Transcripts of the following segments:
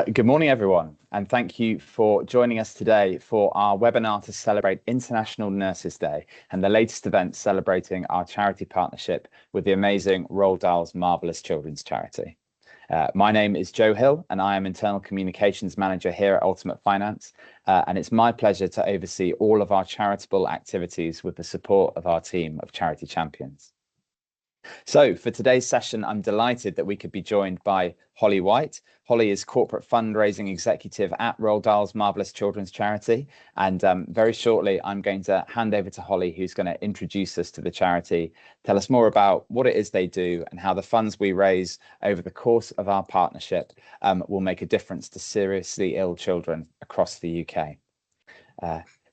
Good morning, everyone, and thank you for joining us today for our webinar to celebrate International Nurses Day and the latest event celebrating our charity partnership with the amazing Roald Dahl's Marvellous children's charity. My name is Joe Hill, and I am Internal Communications Manager here at Ultimate Finance, and it's my pleasure to oversee all of our charitable activities with the support of our team of charity champions. So for today's session, I'm delighted that we could be joined by Holly White. Holly is Corporate Fundraising Executive at Roald Dahl's Marvellous Children's Charity. And very shortly, I'm going to hand over to Holly, who's going to introduce us to the charity, tell us more about what it is they do and how the funds we raise over the course of our partnership will make a difference to seriously ill children across the UK.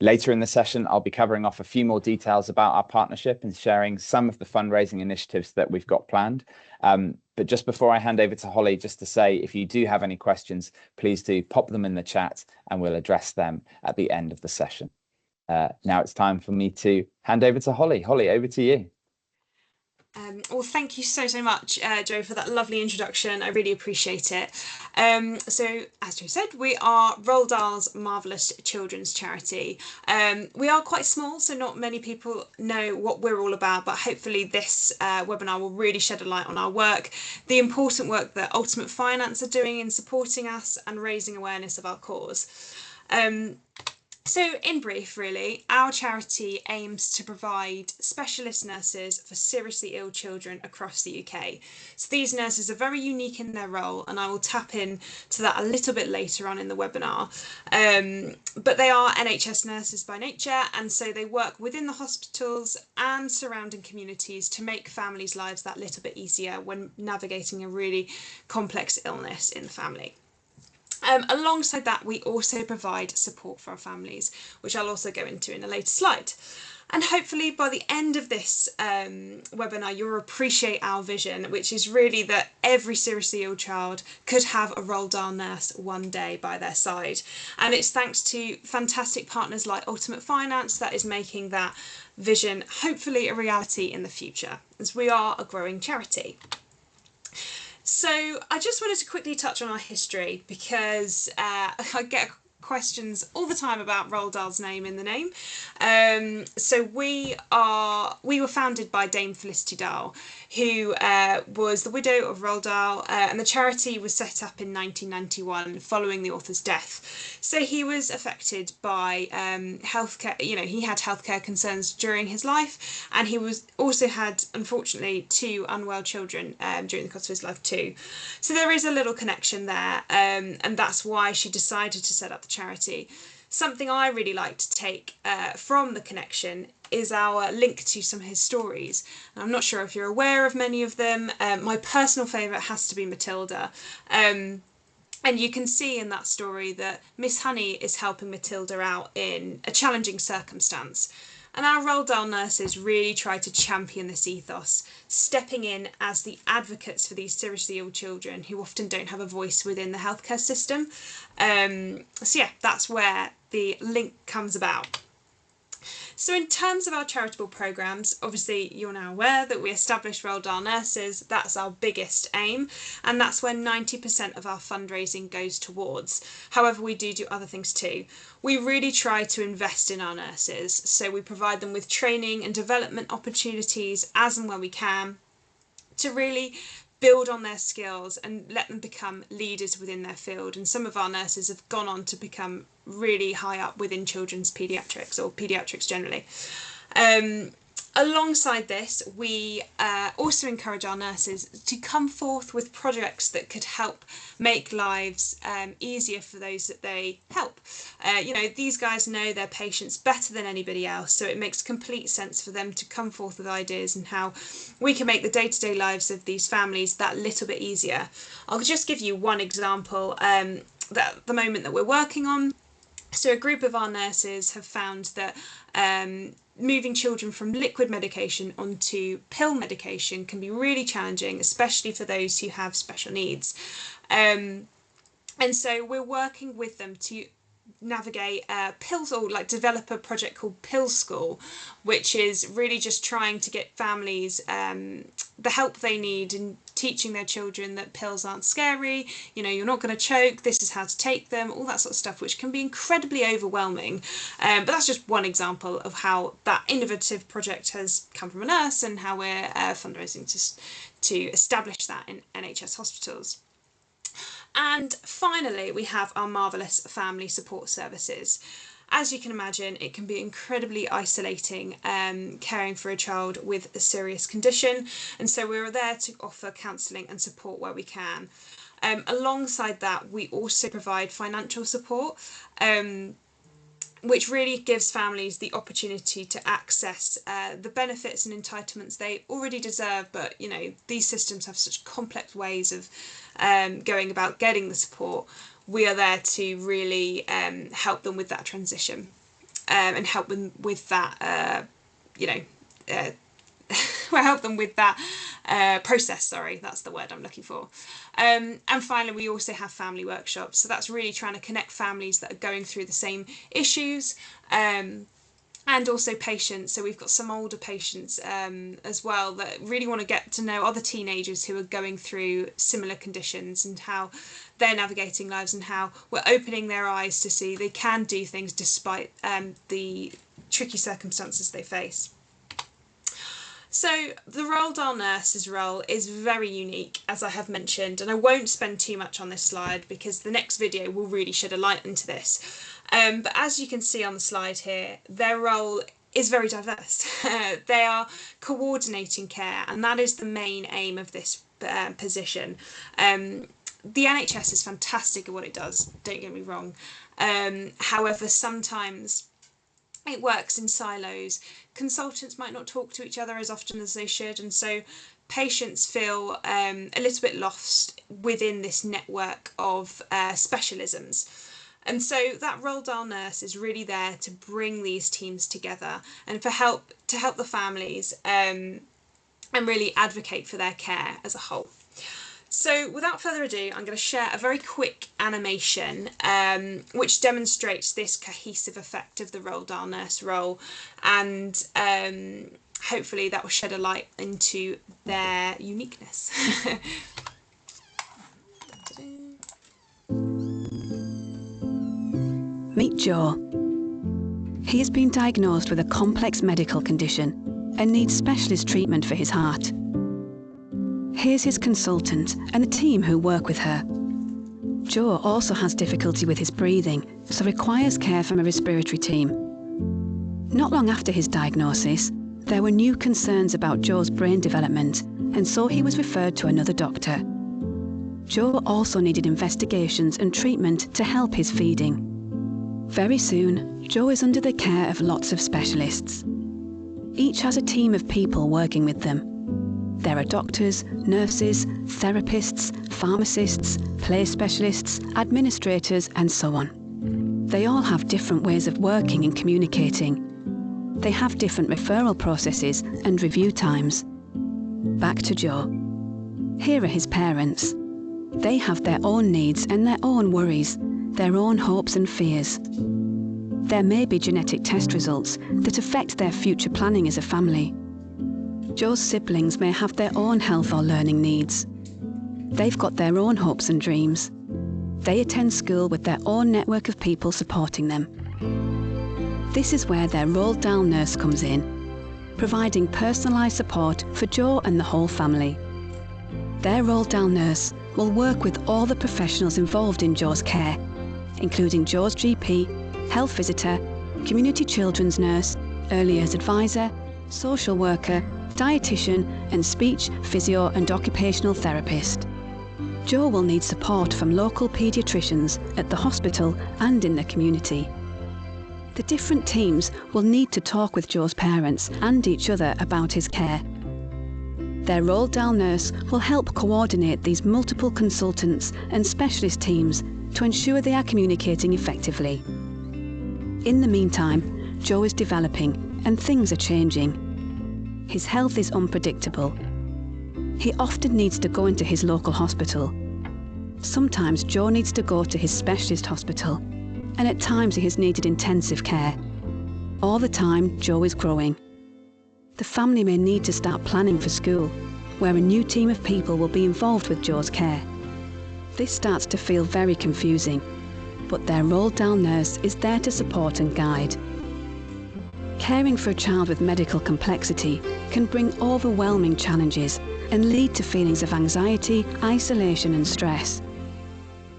Later in the session, I'll be covering off a few more details about our partnership and sharing some of the fundraising initiatives that we've got planned. But just before I hand over to Holly, just to say, if you do have any questions, please do pop them in the chat and we'll address them at the end of the session. Now it's time for me to hand over to Holly. Holly, over to you. Well, thank you so much, Joe, for that lovely introduction. I really appreciate it. So, as Joe said, we are Roald Dahl's Marvellous Children's Charity. We are quite small, so not many people know what we're all about, but hopefully this webinar will really shed a light on our work, the important work that Ultimate Finance are doing in supporting us and raising awareness of our cause. So in brief, really, our charity aims to provide specialist nurses for seriously ill children across the UK. So these nurses are very unique in their role, and I will tap in to that a little bit later on in the webinar. But they are NHS nurses by nature, and so they work within the hospitals and surrounding communities to make families' lives that little bit easier when navigating a really complex illness in the family. Alongside that, we also provide support for our families, which I'll also go into in a later slide. And hopefully by the end of this webinar, you'll appreciate our vision, which is really that every seriously ill child could have a Roald Dahl nurse one day by their side. And it's thanks to fantastic partners like Ultimate Finance that is making that vision hopefully a reality in the future, as we are a growing charity. So I just wanted to quickly touch on our history because I get questions all the time about Roald Dahl's name in the name. So we were founded by Dame Felicity Dahl, who was the widow of Roald Dahl, and the charity was set up in 1991 following the author's death. So he was affected by healthcare. He had healthcare concerns during his life, and he also had, unfortunately, 2 unwell children during the course of his life too. So there is a little connection there, and that's why she decided to set up the charity. Something I really like to take from the connection is our link to some of his stories. And I'm not sure if you're aware of many of them. My personal favourite has to be Matilda. And you can see in that story that Miss Honey is helping Matilda out in a challenging circumstance. And our Roald Dahl nurses really try to champion this ethos, stepping in as the advocates for these seriously ill children who often don't have a voice within the healthcare system. So yeah, that's where the link comes about. So in terms of our charitable programmes, obviously you're now aware that we established Roald Dahl Nurses. That's our biggest aim, and that's where 90% of our fundraising goes towards. However, we do other things too. We really try to invest in our nurses, so we provide them with training and development opportunities as and when we can to really build on their skills and let them become leaders within their field. And some of our nurses have gone on to become really high up within children's paediatrics or paediatrics generally. Alongside this, we also encourage our nurses to come forth with projects that could help make lives easier for those that they help. These guys know their patients better than anybody else, so it makes complete sense for them to come forth with ideas and how we can make the day-to-day lives of these families that little bit easier. I'll just give you one example that at the moment that we're working on. So a group of our nurses have found that moving children from liquid medication onto pill medication can be really challenging, especially for those who have special needs. And so we're working with them to navigate pills, or develop a project called Pill School, which is really just trying to get families the help they need and teaching their children that pills aren't scary, you know, you're not going to choke, this is how to take them, all that sort of stuff, which can be incredibly overwhelming. But that's just one example of how that innovative project has come from a nurse and how we're fundraising to establish that in NHS hospitals. And finally, we have our Marvellous family support services. As you can imagine, it can be incredibly isolating caring for a child with a serious condition, and so we're there to offer counselling and support where we can. Alongside that, we also provide financial support, which really gives families the opportunity to access the benefits and entitlements they already deserve. But, you know, these systems have such complex ways of going about getting the support. We are there to really help them with that transition and help them with that, help them with that process, sorry, that's the word I'm looking for. And finally, we also have family workshops. So that's really trying to connect families that are going through the same issues, and also patients. So we've got some older patients as well that really want to get to know other teenagers who are going through similar conditions and how they're navigating lives and how we're opening their eyes to see they can do things despite the tricky circumstances they face. So the Roald Dahl Nurses role is very unique, as I have mentioned, and I won't spend too much on this slide because the next video will really shed a light into this. But as you can see on the slide here, their role is very diverse. They are coordinating care, and that is the main aim of this position. The NHS is fantastic at what it does, don't get me wrong. However, sometimes it works in silos. Consultants might not talk to each other as often as they should, and so patients feel a little bit lost within this network of specialisms. And so that Roald Dahl nurse is really there to bring these teams together and to help the families and really advocate for their care as a whole. So without further ado, I'm going to share a very quick animation which demonstrates this cohesive effect of the Roald Dahl nurse role, and hopefully that will shed a light into their uniqueness. Meet Joe. He has been diagnosed with a complex medical condition and needs specialist treatment for his heart. Here's his consultant and the team who work with her. Joe also has difficulty with his breathing, so requires care from a respiratory team. Not long after his diagnosis, there were new concerns about Joe's brain development, and so he was referred to another doctor. Joe also needed investigations and treatment to help his feeding. Very soon, Joe is under the care of lots of specialists. Each has a team of people working with them. There are doctors, nurses, therapists, pharmacists, play specialists, administrators, and so on. They all have different ways of working and communicating. They have different referral processes and review times. Back to Joe. Here are his parents. They have their own needs and their own worries, their own hopes and fears. There may be genetic test results that affect their future planning as a family. Joe's siblings may have their own health or learning needs. They've got their own hopes and dreams. They attend school with their own network of people supporting them. This is where their Roald Dahl nurse comes in, providing personalised support for Joe and the whole family. Their Roald Dahl nurse will work with all the professionals involved in Joe's care, including Joe's GP, health visitor, community children's nurse, early years advisor, social worker, dietitian, and speech, physio and occupational therapist. Joe will need support from local paediatricians at the hospital and in the community. The different teams will need to talk with Joe's parents and each other about his care. Their Roald Dahl nurse will help coordinate these multiple consultants and specialist teams to ensure they are communicating effectively. In the meantime, Joe is developing and things are changing. His health is unpredictable. He often needs to go into his local hospital. Sometimes Joe needs to go to his specialist hospital, and at times he has needed intensive care. All the time, Joe is growing. The family may need to start planning for school, where a new team of people will be involved with Jo's care. This starts to feel very confusing, but their Roald Dahl nurse is there to support and guide. Caring for a child with medical complexity can bring overwhelming challenges and lead to feelings of anxiety, isolation and stress.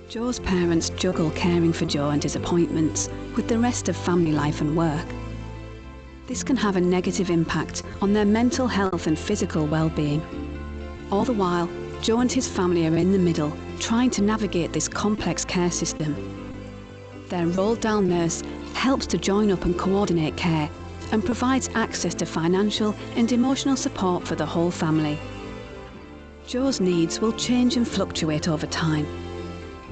Jo's parents juggle caring for Jo and his appointments with the rest of family life and work. This can have a negative impact on their mental health and physical well-being. All the while, Jo and his family are in the middle, trying to navigate this complex care system. Their Roald Dahl nurse helps to join up and coordinate care and provides access to financial and emotional support for the whole family. Jo's needs will change and fluctuate over time.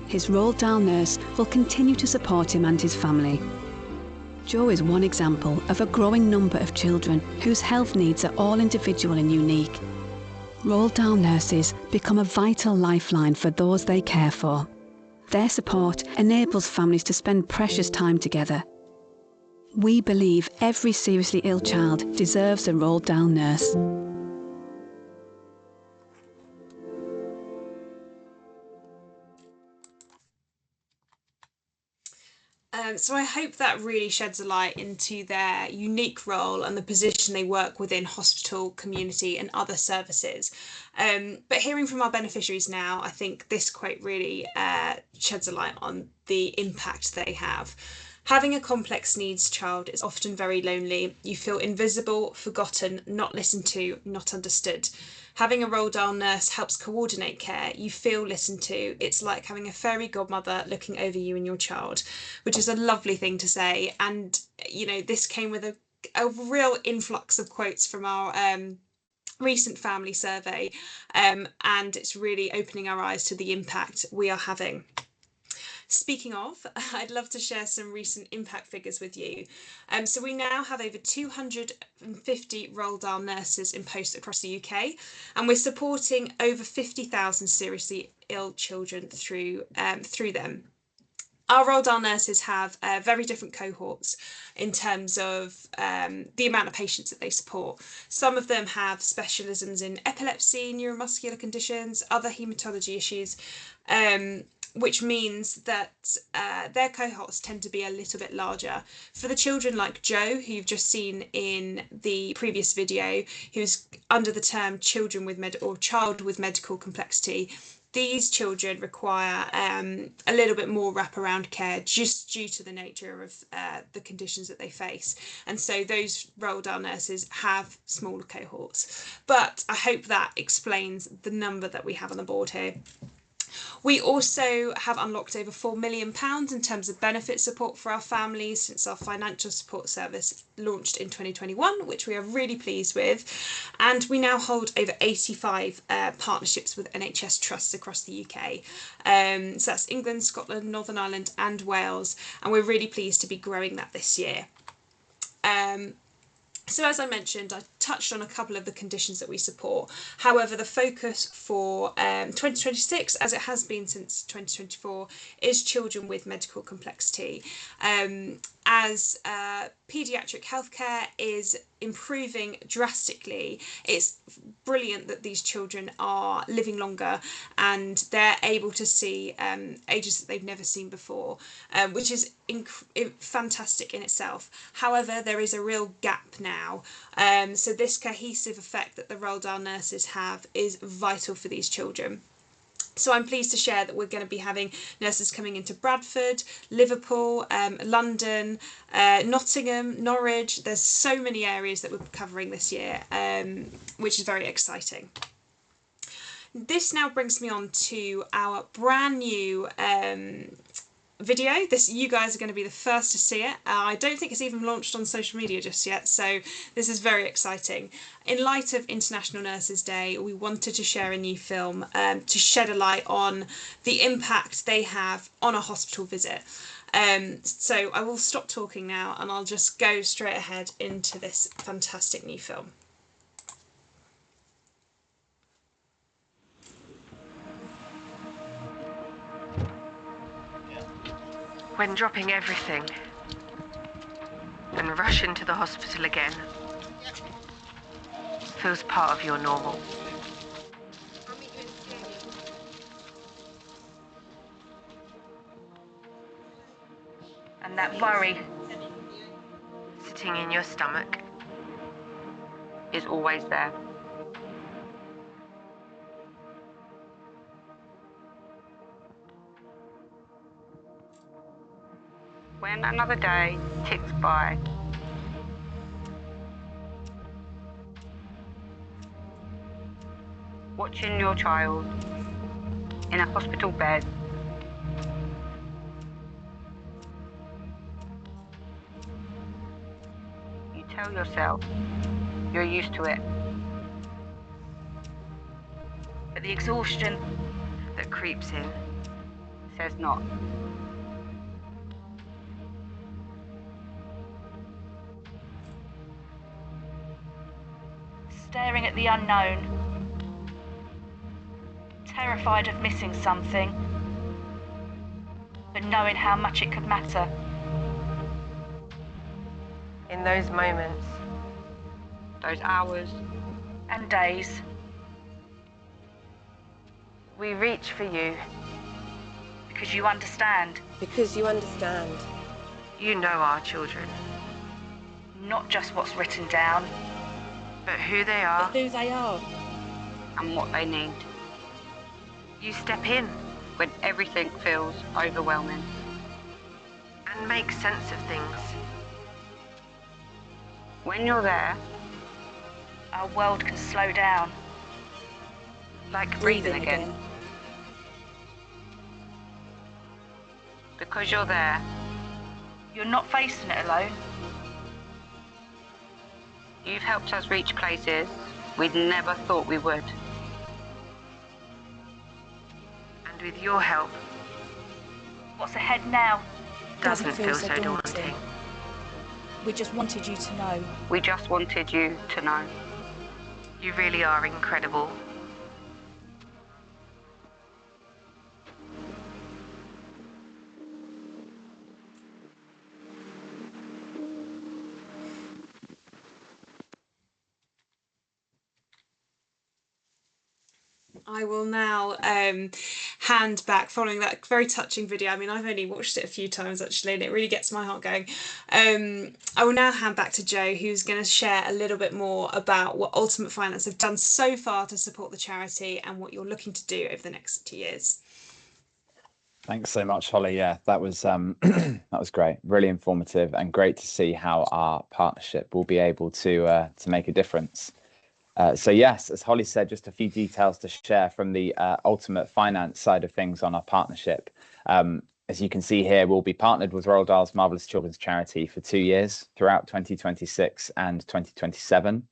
His Roald Dahl nurse will continue to support him and his family. Jo is one example of a growing number of children whose health needs are all individual and unique. Roald Dahl nurses become a vital lifeline for those they care for. Their support enables families to spend precious time together. We believe every seriously ill child deserves a Roald Dahl nurse. So I hope that really sheds a light into their unique role and the position they work within hospital, community and other services. But hearing from our beneficiaries now, I think this quote really sheds a light on the impact they have. Having a complex needs child is often very lonely. You feel invisible, forgotten, not listened to, not understood. Having a Roald Dahl nurse helps coordinate care. You feel listened to. It's like having a fairy godmother looking over you and your child, which is a lovely thing to say. And, you know, this came with a real influx of quotes from our recent family survey. And it's really opening our eyes to the impact we are having. Speaking of, I'd love to share some recent impact figures with you. So we now have over 250 Roald Dahl nurses in post across the UK, and we're supporting over 50,000 seriously ill children through them. Our Roald Dahl nurses have very different cohorts in terms of the amount of patients that they support. Some of them have specialisms in epilepsy, neuromuscular conditions, other haematology issues, which means that their cohorts tend to be a little bit larger. For the children like Jo, who you've just seen in the previous video, who's under the term children with child with medical complexity, these children require a little bit more wraparound care just due to the nature of the conditions that they face. And so those Roald Dahl nurses have smaller cohorts. But I hope that explains the number that we have on the board here. We also have unlocked over £4 million in terms of benefit support for our families since our financial support service launched in 2021, which we are really pleased with. And we now hold over 85 partnerships with NHS trusts across the UK. So that's England, Scotland, Northern Ireland and Wales. And we're really pleased to be growing that this year. So as I mentioned, I touched on a couple of the conditions that we support. However, the focus for 2026, as it has been since 2024, is children with medical complexity. As paediatric healthcare is improving drastically, it's brilliant that these children are living longer and they're able to see ages that they've never seen before, which is fantastic in itself. However, there is a real gap now. So this cohesive effect that the Roald Dahl nurses have is vital for these children. So I'm pleased to share that we're going to be having nurses coming into Bradford, Liverpool, London, Nottingham, Norwich. There's so many areas that we're covering this year, which is very exciting. This now brings me on to our brand new video. You guys are going to be the first to see it. I don't think it's even launched on social media just yet, so this is very exciting. In light of International Nurses Day, we wanted to share a new film to shed a light on the impact they have on a hospital visit. So I will stop talking now and I'll just go straight ahead into this fantastic new film. When dropping everything and rushing to the hospital again feels part of your normal. that worry sitting in your stomach is always there. When another day ticks by, watching your child in a hospital bed, you tell yourself you're used to it. But the exhaustion that creeps in says not. Staring at the unknown, terrified of missing something, but knowing how much it could matter. In those moments, those hours And days, we reach for you because you understand, Because you understand. You know our children, not just what's written down, but who they are Who they are. and what they need. You step in when everything feels overwhelming and make sense of things. When you're there, our world can slow down. like breathing again. Because you're there, You're not facing it alone. you've helped us reach places we'd never thought we would. And with your help, What's ahead now? doesn't feel so daunting. We just wanted you to know. We just wanted you to know. You really are incredible. I will now hand back following that very touching video. I mean, I've only watched it a few times actually, and it really gets my heart going. I will now hand back to Jo, who's going to share a little bit more about what Ultimate Finance have done so far to support the charity and what you're looking to do over the next 2 years. Thanks so much, Holly. Yeah, that was that was great, really informative, and great to see how our partnership will be able to make a difference. So yes, as Holly said, just a few details to share from the Ultimate Finance side of things on our partnership. As you can see here, we'll be partnered with Roald Dahl's Marvellous Children's Charity for 2 years throughout 2026 and 2027.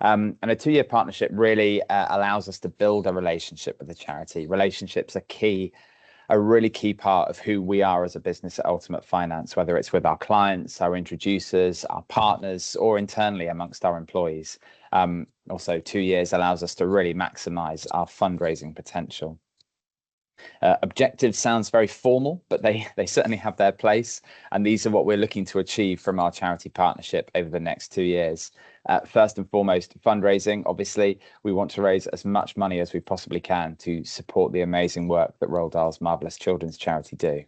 And a 2-year partnership really allows us to build a relationship with the charity. Relationships are key, a really key part of who we are as a business at Ultimate Finance, whether it's with our clients, our introducers, our partners, or internally amongst our employees. Also, 2 years allows us to really maximize our fundraising potential. Objectives sounds very formal, but they certainly have their place. And these are what we're looking to achieve from our charity partnership over the next 2 years. First and foremost, fundraising. Obviously, we want to raise as much money as we possibly can to support the amazing work that Roald Dahl's Marvellous Children's Charity do.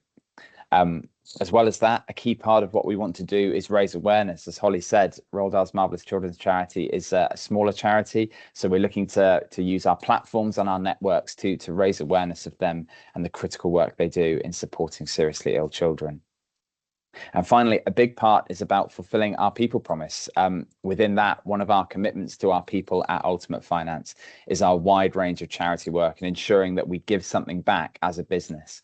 As well as that, a key part of what we want to do is raise awareness. As Holly said, Roald Dahl's Marvellous Children's Charity is a smaller charity, so we're looking to use our platforms and our networks to raise awareness of them and the critical work they do in supporting seriously ill children. And finally, a big part is about fulfilling our people promise. Within that, one of our commitments to our people at Ultimate Finance is our wide range of charity work and ensuring that we give something back as a business.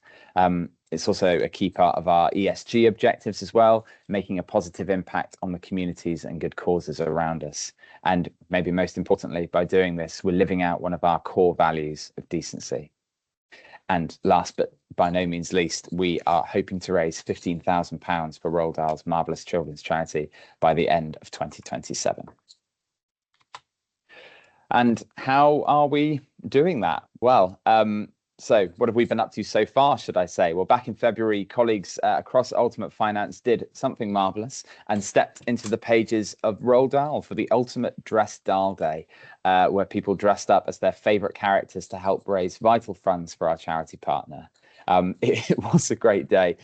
It's also a key part of our ESG objectives as well, making a positive impact on the communities and good causes around us. And maybe most importantly, by doing this, we're living out one of our core values of decency. And last but by no means least, we are hoping to raise £15,000 for Roald Dahl's Marvellous Children's Charity by the end of 2027. And how are we doing that? Well, so what have we been up to so far, should I say? Well, back in February, colleagues across Ultimate Finance did something marvellous and stepped into the pages of Roald Dahl for the Ultimate Dress Dahl Day, where people dressed up as their favourite characters to help raise vital funds for our charity partner. It was a great day.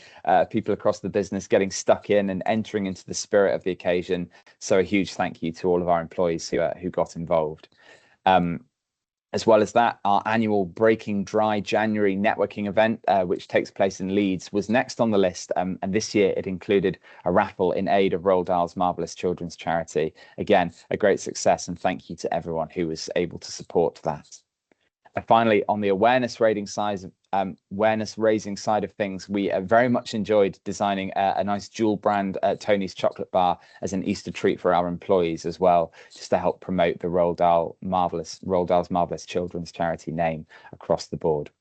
People across the business getting stuck in and entering into the spirit of the occasion. So a huge thank you to all of our employees who got involved. As well as that, our annual Breaking Dry January networking event, which takes place in Leeds, was next on the list. And this year it included a raffle in aid of Roald Dahl's Marvellous children's charity. Again, a great success, and thank you to everyone who was able to support that. And finally, on the awareness raising side of things, we very much enjoyed designing a nice dual brand Tony's chocolate bar as an Easter treat for our employees as well, just to help promote the Roald Dahl's Marvellous children's charity name across the board.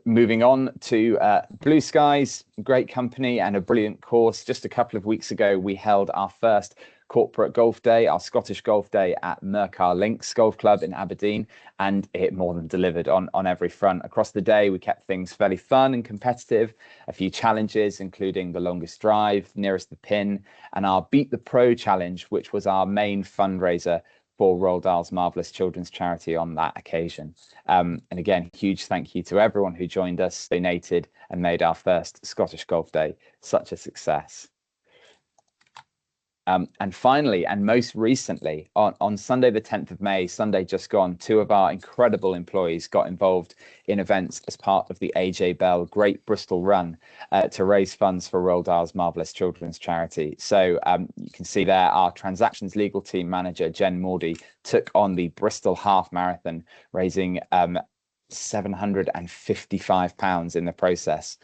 Moving on to Blue Skies, great company and a brilliant course. Just a couple of weeks ago, we held our first corporate golf day, our Scottish golf day at Mercar Links Golf Club in Aberdeen, and it more than delivered on every front. Across the day, we kept things fairly fun and competitive, a few challenges, including the longest drive, nearest the pin, and our Beat the Pro challenge, which was our main fundraiser for Roald Dahl's Marvellous children's charity on that occasion. And again, huge thank you to everyone who joined us, donated, and made our first Scottish golf day such a success. And finally, and most recently, on Sunday, the 10th of May, Sunday just gone, 2 of our incredible employees got involved in events as part of the AJ Bell Great Bristol Run to raise funds for Roald Dahl's Marvellous children's charity. So you can see there, our transactions legal team manager, Jen Mordy, took on the Bristol Half Marathon, raising £755 in the process,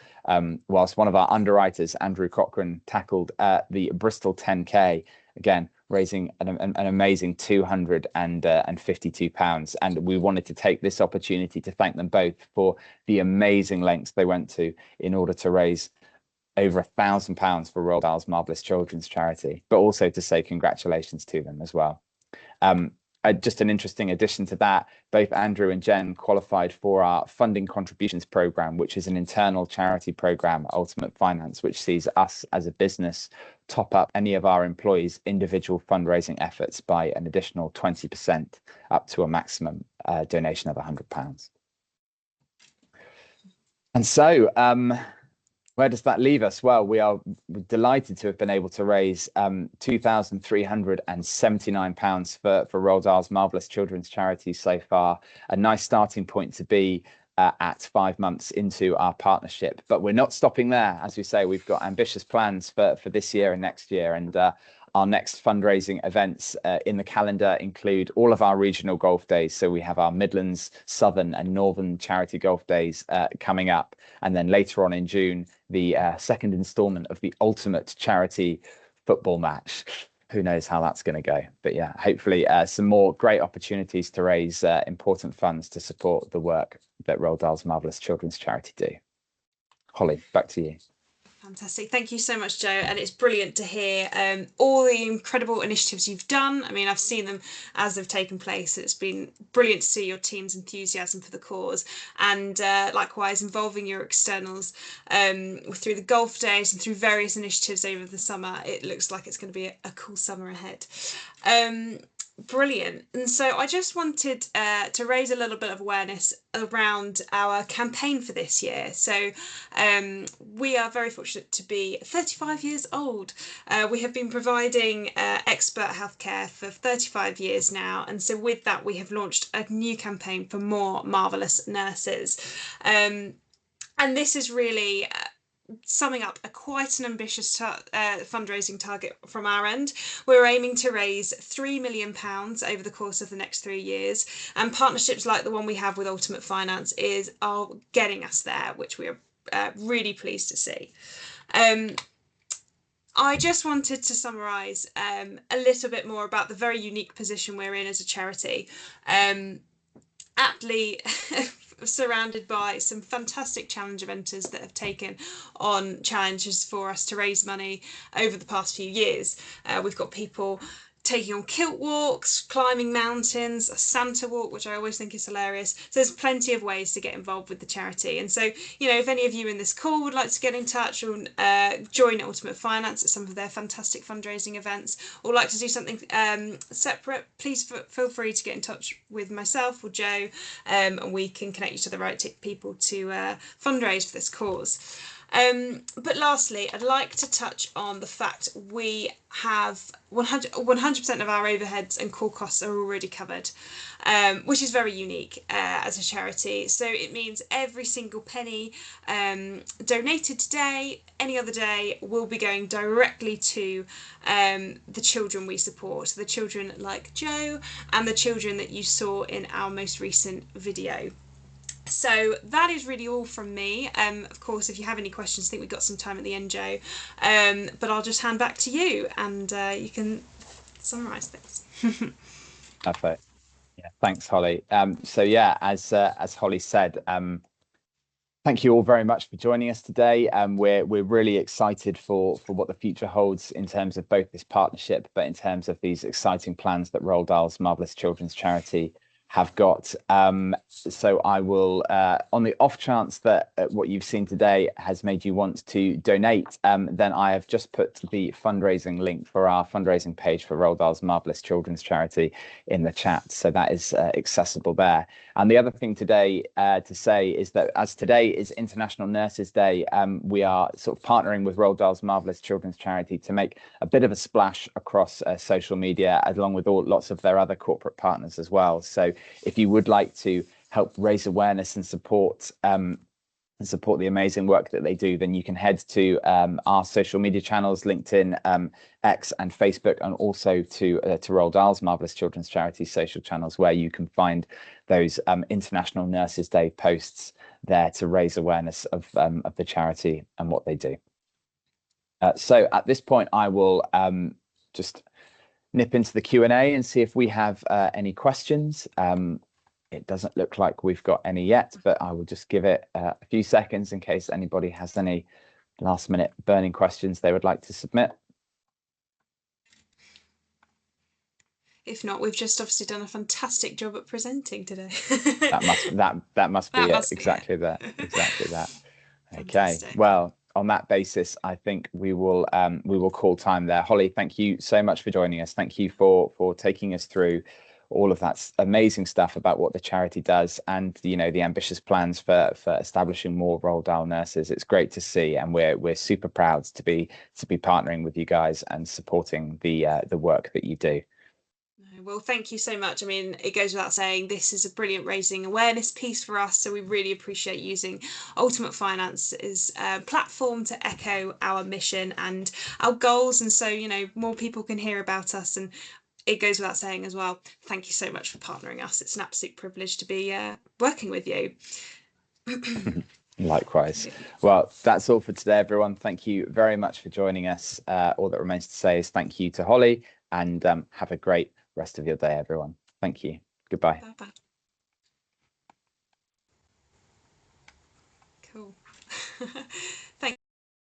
whilst one of our underwriters, Andrew Cochran, tackled the Bristol 10K, again raising an amazing £252. And we wanted to take this opportunity to thank them both for the amazing lengths they went to in order to raise over £1,000 for Roald Dahl's Marvellous children's charity, but also to say congratulations to them as well. Just an interesting addition to that, both Andrew and Jen qualified for our funding contributions program, which is an internal charity program, Ultimate Finance, which sees us as a business top up any of our employees' individual fundraising efforts by an additional 20%, up to a maximum donation of £100. And so, where does that leave us? Well, we are delighted to have been able to raise £2,379 for Roald Dahl's Marvellous children's charity so far. A nice starting point to be at 5 months into our partnership. But we're not stopping there. As we say, we've got ambitious plans for this year and next year. And our next fundraising events in the calendar include all of our regional golf days. So we have our Midlands, Southern and Northern charity golf days coming up. And then later on in June, the second instalment of the ultimate charity football match. Who knows how that's going to go. But yeah, hopefully some more great opportunities to raise important funds to support the work that Roald Dahl's Marvellous children's charity do. Holly, back to you. Fantastic. Thank you so much, Joe. And it's brilliant to hear all the incredible initiatives you've done. I mean, I've seen them as they've taken place. It's been brilliant to see your team's enthusiasm for the cause, and likewise involving your externals through the golf days and through various initiatives over the summer. It looks like it's going to be a cool summer ahead. Brilliant. And so I just wanted to raise a little bit of awareness around our campaign for this year. So we are very fortunate to be 35 years old. We have been providing expert healthcare for 35 years now. And so with that, we have launched a new campaign for more Marvellous nurses. And this is really summing up quite an ambitious fundraising target from our end. We're aiming to raise £3 million over the course of the next 3 years, and partnerships like the one we have with Ultimate Finance are getting us there, which we are really pleased to see. I just wanted to summarise a little bit more about the very unique position we're in as a charity. Aptly surrounded by some fantastic challenge eventers that have taken on challenges for us to raise money over the past few years. We've got people taking on kilt walks, climbing mountains, a Santa walk, which I always think is hilarious. So there's plenty of ways to get involved with the charity. And so, if any of you in this call would like to get in touch or join Ultimate Finance at some of their fantastic fundraising events, or like to do something separate, please feel free to get in touch with myself or Joe, and we can connect you to the right people to fundraise for this cause. But lastly, I'd like to touch on the fact we have 100% of our overheads and core costs are already covered, which is very unique as a charity. So it means every single penny donated today, any other day, will be going directly to the children we support, the children like Joe and the children that you saw in our most recent video. So that is really all from me. Of course, if you have any questions, I think we've got some time at the end, Joe. But I'll just hand back to you, and you can summarise things. Perfect. Yeah, thanks, Holly. So yeah, as Holly said, thank you all very much for joining us today. We're really excited for what the future holds in terms of both this partnership, but in terms of these exciting plans that Roald Dahl's Marvellous Children's Charity have got. So I will, on the off chance that what you've seen today has made you want to donate, then I have just put the fundraising link for our fundraising page for Roald Dahl's Marvellous Children's Charity in the chat. So that is accessible there. And the other thing today to say is that as today is International Nurses Day, we are sort of partnering with Roald Dahl's Marvellous Children's Charity to make a bit of a splash across social media, along with lots of their other corporate partners as well. So if you would like to help raise awareness and support the amazing work that they do, then you can head to our social media channels, LinkedIn, X and Facebook, and also to Roald Dahl's Marvellous Children's Charity social channels, where you can find those International Nurses Day posts there to raise awareness of the charity and what they do. So at this point, I will just nip into the Q&A and see if we have any questions. It doesn't look like we've got any yet, but I will just give it a few seconds in case anybody has any last minute burning questions they would like to submit. If not, we've just obviously done a fantastic job at presenting today. that must be it. Exactly that. Okay. Well, on that basis, I think we will call time there. Holly, thank you so much for joining us. Thank you for taking us through all of that amazing stuff about what the charity does, and the ambitious plans for establishing more Roald Dahl nurses. It's great to see, and we're super proud to be partnering with you guys and supporting the work that you do. Well, thank you so much. I mean, it goes without saying, this is a brilliant raising awareness piece for us. So we really appreciate using Ultimate Finance's platform to echo our mission and our goals. And so, more people can hear about us. And it goes without saying as well, thank you so much for partnering us. It's an absolute privilege to be working with you. Likewise. Well, that's all for today, everyone. Thank you very much for joining us. All that remains to say is thank you to Holly, and have a great rest of your day, everyone. Thank you. Goodbye. Bye-bye. Cool.